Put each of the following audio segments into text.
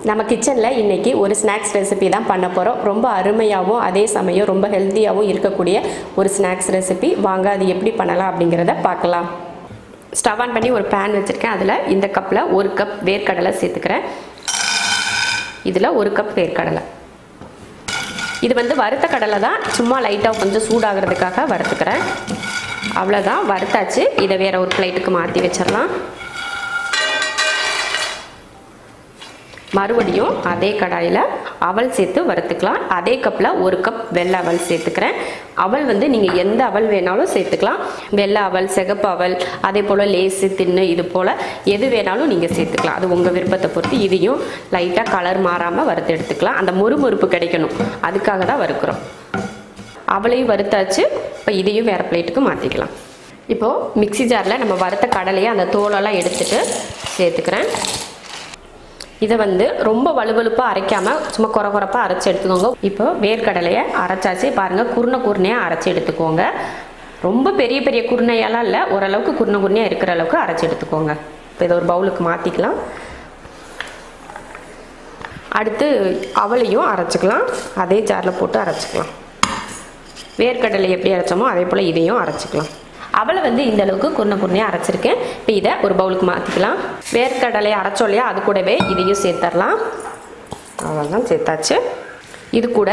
நம்ம கிச்சனில் இன்றைக்கி ஒரு ஸ்நாக்ஸ் ரெசிபி தான் பண்ண போகிறோம். ரொம்ப அருமையாகவும் அதே சமயம் ரொம்ப ஹெல்த்தியாகவும் இருக்கக்கூடிய ஒரு ஸ்நாக்ஸ் ரெசிபி. வாங்க அது எப்படி பண்ணலாம் அப்படிங்கிறத பார்க்கலாம். ஸ்டவ் ஆன் பண்ணி ஒரு பேன் வச்சுருக்கேன். அதில் இந்த கப்பில் 1 கப் வேர்க்கடலை சேர்த்துக்கிறேன். இதில் 1 கப் வேர்க்கடலை. இது வந்து வறுத்த கடலை தான், சும்மா லைட்டாக கொஞ்சம் சூடாகிறதுக்காக வறுத்துக்கிறேன். அவ்வளோதான், வறுத்தாச்சு. இதை வேறு ஒரு பிளேட்டுக்கு மாற்றி வச்சிடலாம். மறுபடியும் அதே கடாயில் அவல் சேர்த்து வறுத்துக்கலாம். அதே கப்பில் 1 கப் வெள்ளை அவல் சேர்த்துக்கிறேன். அவல் வந்து நீங்கள் எந்த அவல் வேணாலும் சேர்த்துக்கலாம். வெள்ளை அவல், சிகப்பு அவல், அதே போல் லேசு, தின்னு, இது போல் எது வேணாலும் நீங்கள் சேர்த்துக்கலாம். அது உங்கள் விருப்பத்தை பொறுத்து. இதையும் லைட்டாக கலர் மாறாமல் வறுத்து எடுத்துக்கலாம். அந்த முறுமுறுப்பு கிடைக்கணும், அதுக்காக தான் வறுக்கிறோம். அவளையும் வறுத்தாச்சு. இப்போ இதையும் வேறு பிளேட்டுக்கு மாற்றிக்கலாம். இப்போது மிக்ஸி ஜாரில் நம்ம வறுத்த கடலையை அந்த தோலெல்லாம் எடுத்துகிட்டு சேர்த்துக்கிறேன். இதை வந்து ரொம்ப வலுவலுப்பாக அரைக்காமல் சும்மா குறப்பாக அரைச்சி எடுத்துக்கோங்க. இப்போ வேர்க்கடலையை அரைச்சாச்சு. பாருங்கள், குருணையாக அரைச்சி எடுத்துக்கோங்க. ரொம்ப பெரிய பெரிய குருணையெல்லாம் இல்லை, ஓரளவுக்கு குருணையாக இருக்கிற அளவுக்கு அரைச்சி எடுத்துக்கோங்க. இப்போ இதை ஒரு பவுலுக்கு மாற்றிக்கலாம். அடுத்து அவளையும் அரைச்சிக்கலாம். அதே ஜாரில் போட்டு அரைச்சிக்கலாம். வேர்க்கடலை எப்படி அரைச்சோமோ அதே போல் இதையும் அரைச்சிக்கலாம். அவளை வந்து இந்த அளவுக்கு குருணையாக அரைச்சிருக்கேன். இப்போ இதை ஒரு பவுலுக்கு மாற்றிக்கலாம். வேர்க்கடலையை அரைச்சோம் இல்லையா, அது கூடவே இதையும் சேர்த்துடலாம். அவ்வளோதான், சேர்த்தாச்சு. இது கூட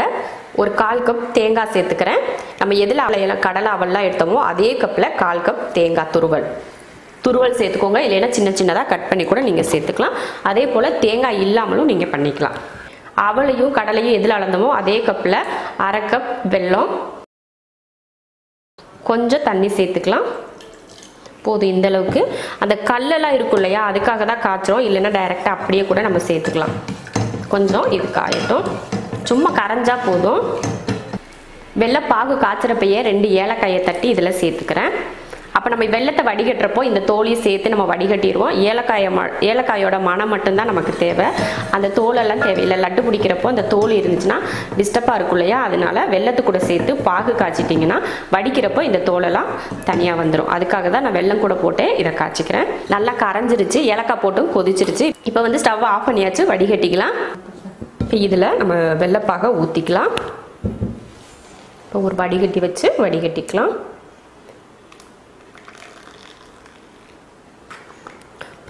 ஒரு 1/4 கப் தேங்காய் சேர்த்துக்கிறேன். நம்ம எதில் கடலை அவல்லாம் எடுத்தோமோ அதே கப்பில் 1/4 கப் தேங்காய் துருவல் சேர்த்துக்கோங்க. இல்லைன்னா சின்ன சின்னதாக கட் பண்ணி கூட நீங்கள் சேர்த்துக்கலாம். அதே போல் தேங்காய் இல்லாமலும் நீங்கள் பண்ணிக்கலாம். அவளையும் கடலையும் எதில் அளந்தோமோ அதே கப்பில் 1/2 கப் வெல்லம், கொஞ்சம் தண்ணி சேர்த்துக்கலாம். போதும் இந்த அளவுக்கு. அந்த கல்லெல்லாம் இருக்கும் இல்லையா, அதுக்காக தான் காய்ச்சோம். இல்லைன்னா டைரெக்டாக அப்படியே கூட நம்ம சேர்த்துக்கலாம். கொஞ்சம் இது காயட்டும், சும்மா கரைஞ்சா போதும். வெள்ளைப்பாகு காய்ச்சறப்பையே 2 ஏலக்காயை தட்டி இதில் சேர்த்துக்கிறேன். அப்போ நம்ம வெள்ளத்தை வடிகட்டுறப்போ இந்த தோலையும் சேர்த்து நம்ம வடிகட்டிடுவோம். ஏலக்காயோட மனம் மட்டும்தான் நமக்கு தேவை. அந்த தோலெல்லாம் தேவையில்லை. லட்டு பிடிக்கிறப்போ அந்த தோல் இருந்துச்சுன்னா டிஸ்டர்பாக இருக்கும் இல்லையா, அதனால வெள்ளத்து கூட சேர்த்து பாகு காய்ச்சிட்டிங்கன்னா வடிக்கிறப்போ இந்த தோலெல்லாம் தனியாக வந்துடும். அதுக்காக தான் நான் வெள்ளம் கூட போட்டு இதை காய்ச்சிக்கிறேன். நல்லா கரைஞ்சிருச்சு, ஏலக்காய் போட்டும் கொதிச்சிருச்சு. இப்போ வந்து ஸ்டவ் ஆஃப் பண்ணியாச்சு, வடிகட்டிக்கலாம். இப்போ இதில் நம்ம வெள்ளைப்பாக ஊற்றிக்கலாம். இப்போ ஒரு வடிகட்டி வச்சு வடிகட்டிக்கலாம்.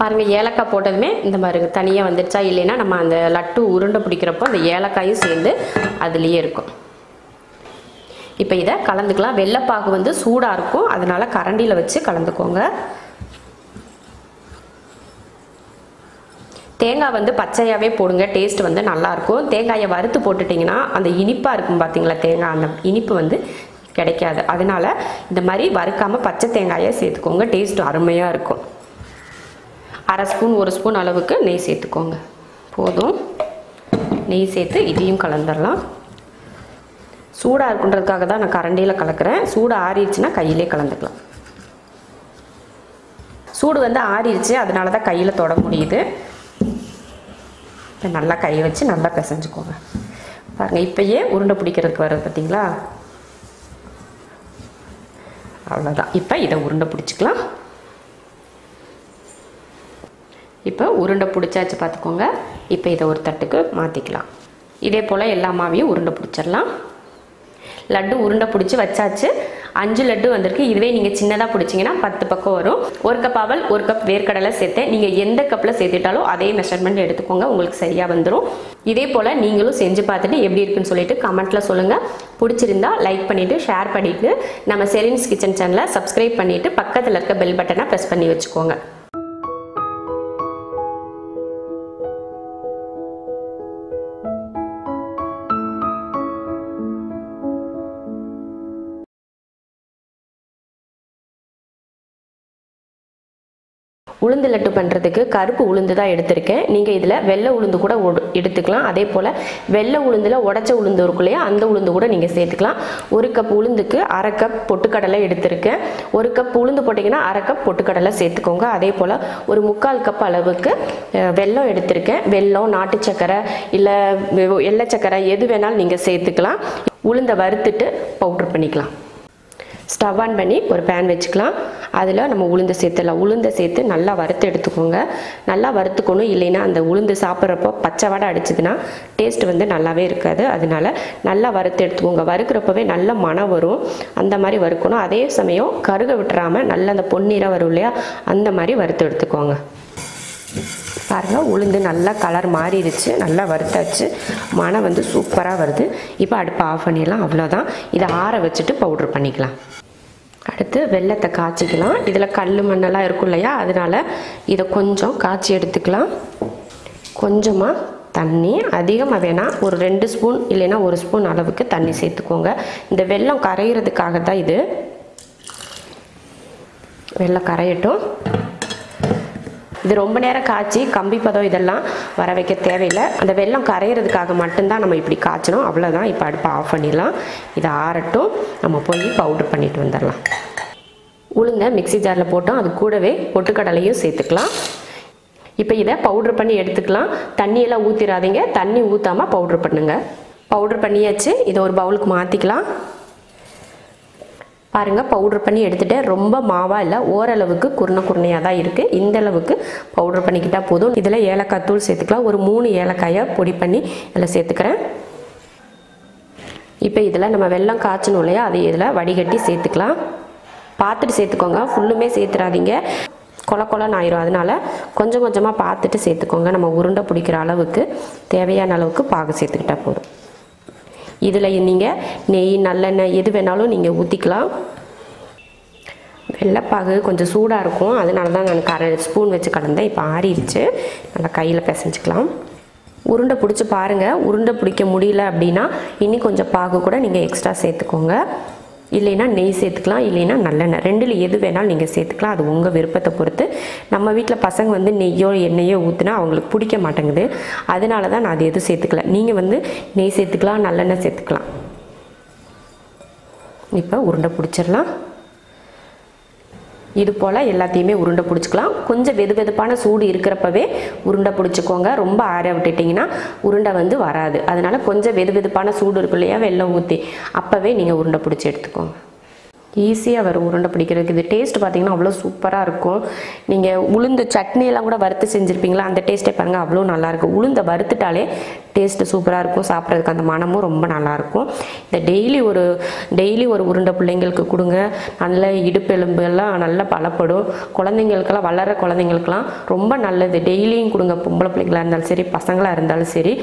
பாருங்கள், ஏலக்காய் போட்டதுமே இந்த மாதிரி தனியாக வந்துடுச்சா. இல்லைன்னா நம்ம அந்த லட்டு உருண்டை பிடிக்கிறப்போ அந்த ஏலக்காயும் சேர்ந்து அதுலேயே இருக்கும். இப்போ இதை கலந்துக்கலாம். வெள்ளைப்பாகு வந்து சூடாக இருக்கும், அதனால கரண்டியில் வச்சு கலந்துக்கோங்க. தேங்காய் வந்து பச்சையாகவே போடுங்க, டேஸ்ட் வந்து நல்லாயிருக்கும். தேங்காயை வறுத்து போட்டுட்டிங்கன்னா அந்த இனிப்பாக இருக்கும் பார்த்தீங்களா, தேங்காய் அந்த இனிப்பு வந்து கிடைக்காது. அதனால் இந்த மாதிரி வறுக்காமல் பச்சை தேங்காயை சேர்த்துக்கோங்க, டேஸ்ட் அருமையாக இருக்கும். 1/2 ஸ்பூன் 1 ஸ்பூன் அளவுக்கு நெய் சேர்த்துக்கோங்க. போதும். நெய் சேர்த்து இதையும் கலந்துடலாம். சூடாக இருக்குன்றதுக்காக தான் நான் கரண்டியில் கலக்கிறேன். சூடு ஆறிடுச்சுன்னா கையிலே கலந்துக்கலாம். சூடு வந்து ஆறிடுச்சு, அதனால தான் கையில் தொட முடியுது. இப்போ நல்லா கையை வச்சு நல்லா பிசைஞ்சுக்கோங்க. பாருங்கள், இப்போயே உருண்டை பிடிக்கிறதுக்கு வருது பார்த்தீங்களா. அவ்வளோதான். இப்போ இதை உருண்டை பிடிச்சிக்கலாம். இப்போ உருண்டை பிடிச்சாச்சு பார்த்துக்கோங்க. இப்போ இதை ஒரு தட்டுக்கு மாற்றிக்கலாம். இதே போல் எல்லா மாவையும் உருண்டை பிடிச்சிடலாம். லட்டு உருண்டை பிடிச்சி வச்சாச்சு. 5 லட்டு வந்திருக்கு. இதுவே நீங்கள் சின்னதாக பிடிச்சிங்கன்னா 10 பக்கம் வரும். 1 கப் அவல், 1 கப் வேர்க்கடலை சேர்த்தேன். நீங்கள் எந்த கப்பில் சேர்த்துட்டாலும் அதே மெஷர்மெண்ட் எடுத்துக்கோங்க, உங்களுக்கு சரியாக வந்துடும். இதே போல் நீங்களும் செஞ்சு பார்த்துட்டு எப்படி இருக்குன்னு சொல்லிட்டு கமெண்ட்டில் சொல்லுங்கள். பிடிச்சிருந்தா லைக் பண்ணிவிட்டு ஷேர் பண்ணிவிட்டு நம்ம ஷெரின்ஸ் கிச்சன் சேனலை சப்ஸ்கிரைப் பண்ணிவிட்டு பக்கத்தில் இருக்க பெல் பட்டனை ப்ரெஸ் பண்ணி வச்சுக்கோங்க. உளுந்து லட்டு பண்ணுறதுக்கு கருப்பு உளுந்து தான் எடுத்திருக்கேன். நீங்கள் இதில் வெள்ளை உளுந்து கூட எடுத்துக்கலாம். அதே போல் வெள்ளை உளுந்தில் உடச்ச உளுந்து இருக்கும் இல்லையா, அந்த உளுந்து கூட நீங்கள் சேர்த்துக்கலாம். 1 கப் உளுந்துக்கு 1/2 கப் பொட்டுக்கடலை எடுத்திருக்கேன். 1 கப் உளுந்து போட்டிங்கன்னா 1/2 கப் பொட்டுக்கடலை சேர்த்துக்கோங்க. அதே போல் ஒரு 3/4 கப் அளவுக்கு வெல்லம் எடுத்திருக்கேன். வெல்லம், நாட்டு சக்கரை இல்லை எள்ளை சக்கரை எது வேணாலும் நீங்கள் சேர்த்துக்கலாம். உளுந்தை வறுத்துட்டு பவுட்ரு பண்ணிக்கலாம். ஸ்டவ் ஆன் பண்ணி ஒரு பேன் வச்சுக்கலாம். அதில் நம்ம உளுந்து சேர்த்துடலாம். உளுந்தை சேர்த்து நல்லா வறுத்து எடுத்துக்கோங்க. நல்லா வறுத்துக்கணும், இல்லைன்னா அந்த உளுந்து சாப்பிட்றப்போ பச்சை வடை அடிச்சதுன்னா டேஸ்ட் வந்து நல்லாவே இருக்காது. அதனால நல்லா வறுத்து எடுத்துக்கோங்க. வறுக்கிறப்பவே நல்ல மணம் வரும், அந்த மாதிரி வறுக்கணும். அதே சமயம் கருக விட்டுறாமல் நல்ல அந்த பொன்னிறம் வரும் இல்லையா, அந்த மாதிரி வறுத்து எடுத்துக்கோங்க. பாருங்கள், உளுந்து நல்லா கலர் மாறிடுச்சு, நல்லா வறுத்தாச்சு, மணம் வந்து சூப்பராக வருது. இப்போ அடுப்பை ஆஃப் பண்ணிடலாம். அவ்வளோதான். இதை ஆற வச்சுட்டு பவுட்ரு பண்ணிக்கலாம். அடுத்து வெல்லத்தை காய்ச்சிக்கலாம். இதில் கல் மண்ணெல்லாம் இருக்கும் இல்லையா, அதனால் இதை கொஞ்சம் காய்ச்சி எடுத்துக்கலாம். கொஞ்சமாக தண்ணி, அதிகமாக வேணால் ஒரு 2 ஸ்பூன் இல்லைன்னா 1 ஸ்பூன் அளவுக்கு தண்ணி சேர்த்துக்கோங்க. இந்த வெல்லம் கரையிறதுக்காக தான் இது. வெல்லம் கரையட்டும். இது ரொம்ப நேரம் காய்ச்சி கம்பி பதம் இதெல்லாம் வர வைக்க தேவையில்லை. அந்த வெல்லம் கரையிறதுக்காக மட்டும்தான் நம்ம இப்படி காய்ச்சணும். அவ்வளோதான். இப்போ அடுப்பை ஆஃப் பண்ணிடலாம். இதை ஆறட்டும், நம்ம போய் பவுட்ரு பண்ணிட்டு வந்துடலாம். உளுந்தை மிக்ஸி ஜாரில் போட்டோம், அது கூடவே பொட்டுக்கடலையும் சேர்த்துக்கலாம். இப்போ இதை பவுட்ரு பண்ணி எடுத்துக்கலாம். தண்ணியெல்லாம் ஊற்றிடாதீங்க, தண்ணி ஊற்றாமல் பவுட்ரு பண்ணுங்கள். பவுட்ரு பண்ணியாச்சு. இதை ஒரு பவுலுக்கு மாற்றிக்கலாம். பாருங்கள், பவுட்ரு பண்ணி எடுத்துகிட்டேன். ரொம்ப மாவாக இல்லை, ஓரளவுக்கு குருணையாக தான் இருக்குது. இந்த அளவுக்கு பவுட்ரு பண்ணிக்கிட்டால் போதும். இதில் ஏலக்காய் தூள் சேர்த்துக்கலாம். ஒரு 3 ஏலக்காயை பொடி பண்ணி இதில் சேர்த்துக்கிறேன். இப்போ இதில் நம்ம வெல்லம் காய்ச்சணும் இல்லையா, அதை இதில் வடிகட்டி சேர்த்துக்கலாம். பார்த்துட்டு சேர்த்துக்கோங்க, ஃபுல்லுமே சேர்த்துறாதீங்க, கொல கொலன்னு ஆயிரும். அதனால் கொஞ்சம் கொஞ்சமாக பார்த்துட்டு சேர்த்துக்கோங்க. நம்ம உருண்டை பிடிக்கிற அளவுக்கு தேவையான அளவுக்கு பாகு சேர்த்துக்கிட்டால் போதும். இதில் நீங்கள் நெய், நல்லெண்ணெய் எது வேணாலும் நீங்கள் ஊற்றிக்கலாம். வெள்ளைப்பாகு கொஞ்சம் சூடாக இருக்கும், அதனால தான் நான் 1/2 ஸ்பூன் வச்சு கலந்தேன். இப்போ ஆறிடுச்சு, நல்லா கையில் பிசைஞ்சிக்கலாம். உருண்டை பிடிச்சி பாருங்கள். உருண்டை பிடிக்க முடியல அப்படின்னா இன்னும் கொஞ்சம் பாகு கூட நீங்கள் எக்ஸ்ட்ரா சேர்த்துக்கோங்க. இல்லைன்னா நெய் சேர்த்துக்கலாம், இல்லைன்னா நல்லெண்ணெய், ரெண்டில் எது வேணாலும் நீங்கள் சேர்த்துக்கலாம். அது உங்கள் விருப்பத்தை பொறுத்து. நம்ம வீட்டில் பசங்க வந்து நெய்யோ எண்ணெயோ ஊற்றினா அவங்களுக்கு பிடிக்க மாட்டேங்குது, அதனால தான் நான் அது எதுவும் சேர்த்துக்கல. நீங்கள் வந்து நெய் சேர்த்துக்கலாம், நல்லெண்ணெய் சேர்த்துக்கலாம். இப்போ உருண்டை பிடிச்சிடலாம். இது போல் எல்லாத்தையுமே உருண்டை பிடிச்சிக்கலாம். கொஞ்சம் வெதுவெதுப்பான சூடு இருக்கிறப்பவே உருண்டை பிடிச்சிக்கோங்க. ரொம்ப ஆற விட்டுட்டிங்கன்னா உருண்டை வந்து வராது. அதனால் கொஞ்சம் வெதுவெதுப்பான சூடு இருக்கும் இல்லையா, வெல்லம் ஊற்றி, அப்போவே நீங்கள் உருண்டை பிடிச்சி எடுத்துக்கோங்க. ஈஸியாக வரும் உருண்டை பிடிக்கிறதுக்கு. இது டேஸ்ட் பார்த்திங்கன்னா அவ்வளோ சூப்பராக இருக்கும். நீங்கள் உளுந்து சட்னியெல்லாம் கூட வறுத்து செஞ்சுருப்பீங்களா, அந்த டேஸ்ட்டே பாருங்கள், அவ்வளோ நல்லாயிருக்கும். உளுந்தை வறுத்துட்டாலே டேஸ்ட்டு சூப்பராக இருக்கும். சாப்பிட்றதுக்கு அந்த மனமும் ரொம்ப நல்லாயிருக்கும். இந்த டெய்லி ஒரு உருண்டை பிள்ளைங்களுக்கு கொடுங்க. நல்ல இடுப்பெலும்பு எல்லாம் நல்லா பலப்படும். குழந்தைங்களுக்கெல்லாம், வளர்கிற குழந்தைங்களுக்கெல்லாம் ரொம்ப நல்லது. டெய்லியும் கொடுங்க. பொம்பளை பிள்ளைங்களாக இருந்தாலும் சரி, பசங்களாக இருந்தாலும் சரி,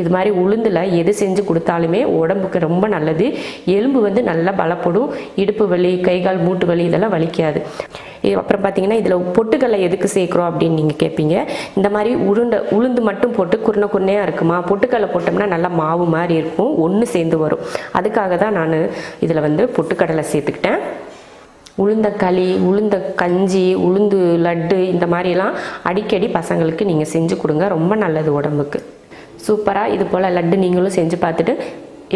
இது மாதிரி உளுந்தில் எது செஞ்சு கொடுத்தாலுமே உடம்புக்கு ரொம்ப நல்லது. எலும்பு வந்து நல்லா பலப்படும். இடுப்பு வலி, கை கால் மூட்டு வலி இதெல்லாம் வலிக்காது. அப்புறம் பார்த்தீங்கன்னா இதில் பொட்டுக்கடலை எதுக்கு சேர்க்குறோம் அப்படின்னு நீங்கள் கேட்பீங்க. இந்த மாதிரி உளுந்து மட்டும் போட்டு குருணையாக இருக்குமா, பொட்டுக்கடலை போட்டோம்னா நல்லா மாவு மாதிரி இருக்கும், ஒன்று சேர்ந்து வரும். அதுக்காக தான் நான் இதில் வந்து பொட்டுக்கடலை சேர்த்துக்கிட்டேன். உளுந்த களி, உளுந்த கஞ்சி, உளுந்து லட்டு இந்த மாதிரிலாம் அடிக்கடி பசங்களுக்கு நீங்கள் செஞ்சு கொடுங்க. ரொம்ப நல்லது உடம்புக்கு. சூப்பராக இது போல் லட்டு நீங்களும் செஞ்சு பார்த்துட்டு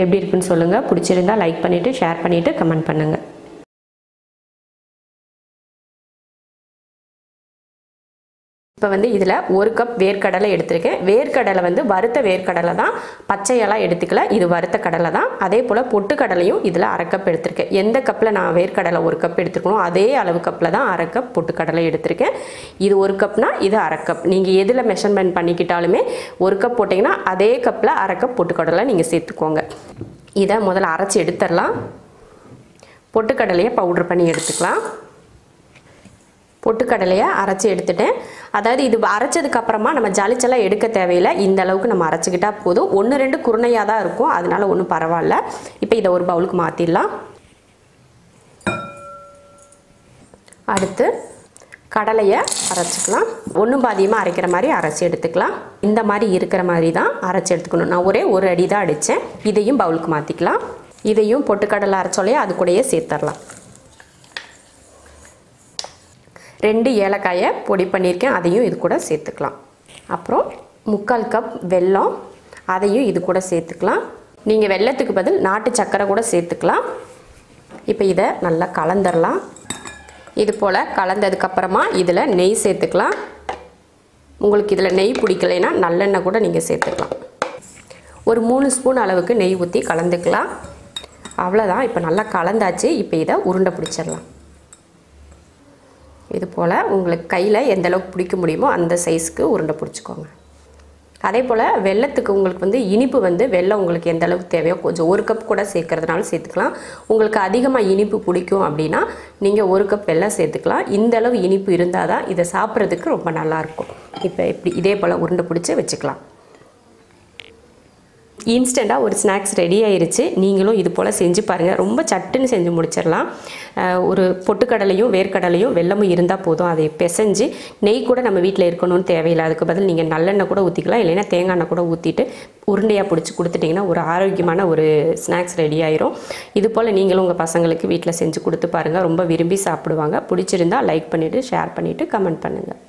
எப்படி இருக்குன்னு சொல்லுங்கள். பிடிச்சிருந்தா லைக் பண்ணிவிட்டு, ஷேர் பண்ணிவிட்டு, கமெண்ட் பண்ணுங்கள். இப்போ வந்து இதில் 1 கப் வேர்க்கடலை எடுத்திருக்கேன். வேர்க்கடலை வந்து வறுத்த வேர்க்கடலை தான், பச்சையெல்லாம் எடுத்துக்கல, இது வறுத்த கடலை தான். அதே போல் பொட்டுக்கடலையும் இதில் 1/2 கப் எடுத்திருக்கேன். எந்த கப்பில் நான் வேர்க்கடலை 1 கப் எடுத்துக்கணும், அதே அளவு கப்பில் தான் 1/2 கப் பொட்டுக்கடலை எடுத்திருக்கேன். இது 1 கப்னா இது 1/2 கப். நீங்கள் எதில் மெஷர்மெண்ட் பண்ணிக்கிட்டாலுமே 1 கப் போட்டிங்கன்னா அதே கப்பில் 1/2 கப் பொட்டுக்கடலை நீங்கள் சேர்த்துக்கோங்க. இதை முதல்ல அரைச்சி எடுத்துடலாம். பொட்டுக்கடலையை பவுட்ரு பண்ணி எடுத்துக்கலாம். பொட்டுக்கடலையை அரைச்சி எடுத்துட்டேன். அதாவது இது அரைச்சதுக்கு அப்புறமா நம்ம ஜலிச்செல்லாம் எடுக்க தேவையில்லை. இந்த அளவுக்கு நம்ம அரைச்சிக்கிட்டா போதும். 1-2 குருணையாக தான் இருக்கும், அதனால ஒன்றும் பரவாயில்ல. இப்போ இதை ஒரு பவுலுக்கு மாற்றிடலாம். அடுத்து கடலையை அரைச்சிக்கலாம். ஒன்றும் பாதியமாக அரைக்கிற மாதிரி அரைச்சி எடுத்துக்கலாம். இந்த மாதிரி இருக்கிற மாதிரி தான் அரைச்சி எடுத்துக்கணும். நான் ஒரே ஒரு அடி தான் அடித்தேன். இதையும் பவுலுக்கு மாற்றிக்கலாம். இதையும் பொட்டுக்கடலை அரைச்சோலையே அது கூடயே சேர்த்துடலாம். 2 ஏலக்காயை பொடி பண்ணியிருக்கேன், அதையும் இது கூட சேர்த்துக்கலாம். அப்புறம் 3/4 கப் வெல்லம், அதையும் இது கூட சேர்த்துக்கலாம். நீங்கள் வெல்லத்துக்கு பதில் நாட்டு சர்க்கரை கூட சேர்த்துக்கலாம். இப்போ இதை நல்லா கலந்துடலாம். இது போல் கலந்ததுக்கப்புறமா இதில் நெய் சேர்த்துக்கலாம். உங்களுக்கு இதில் நெய் பிடிக்கலைன்னா நல்லெண்ணெய் கூட நீங்கள் சேர்த்துக்கலாம். ஒரு 3 ஸ்பூன் அளவுக்கு நெய் ஊற்றி கலந்துக்கலாம். அவ்வளோதான். இப்போ நல்லா கலந்தாச்சு. இப்போ இதை உருண்டை பிடிச்சிடலாம். இது போல் உங்களுக்கு கையில் எந்த அளவுக்கு பிடிக்க முடியுமோ அந்த சைஸ்க்கு உருண்டை பிடிச்சிக்கோங்க. அதே போல் வெல்லத்துக்கு உங்களுக்கு வந்து இனிப்பு வந்து வெல்லம் உங்களுக்கு எந்த அளவுக்கு தேவையோ கொஞ்சம் 1 கப் கூட சேர்க்கறதுனால சேர்த்துக்கலாம். உங்களுக்கு அதிகமாக இனிப்பு பிடிக்கும் அப்படின்னா நீங்கள் 1 கப் வெல்லம் சேர்த்துக்கலாம். இந்த அளவு இனிப்பு இருந்தால் தான் இதை சாப்பிட்றதுக்கு ரொம்ப நல்லாயிருக்கும். இப்போ இப்படி இதே போல் உருண்டை பிடிச்சி வச்சுக்கலாம். இன்ஸ்டண்ட்டாக ஒரு ஸ்நாக்ஸ் ரெடி ஆயிருச்சு. நீங்களும் இது போல் செஞ்சு பாருங்கள். ரொம்ப சட்டுன்னு செஞ்சு முடிச்சிடலாம். ஒரு பொட்டுக்கடலையும் வேர்க்கடலையும் வெல்லமும் இருந்தால் போதும். அதை பிசைஞ்சு நெய் கூட நம்ம வீட்டில் இருக்கணும்னு தேவையில்லை. அதுக்கு பதில் நீங்கள் நல்லெண்ணெய் கூட ஊற்றிக்கலாம், இல்லைன்னா தேங்காய் எண்ணெய் கூட ஊற்றிட்டு உருண்டையாக பிடிச்சி கொடுத்துட்டிங்கன்னா ஒரு ஆரோக்கியமான ஒரு ஸ்நாக்ஸ் ரெடி ஆயிரும். இது போல் நீங்களும் உங்கள் பசங்களுக்கு வீட்டில் செஞ்சு கொடுத்து பாருங்கள். ரொம்ப விரும்பி சாப்பிடுவாங்க. பிடிச்சிருந்தால் லைக் பண்ணிவிட்டு ஷேர் பண்ணிவிட்டு கமெண்ட் பண்ணுங்கள்.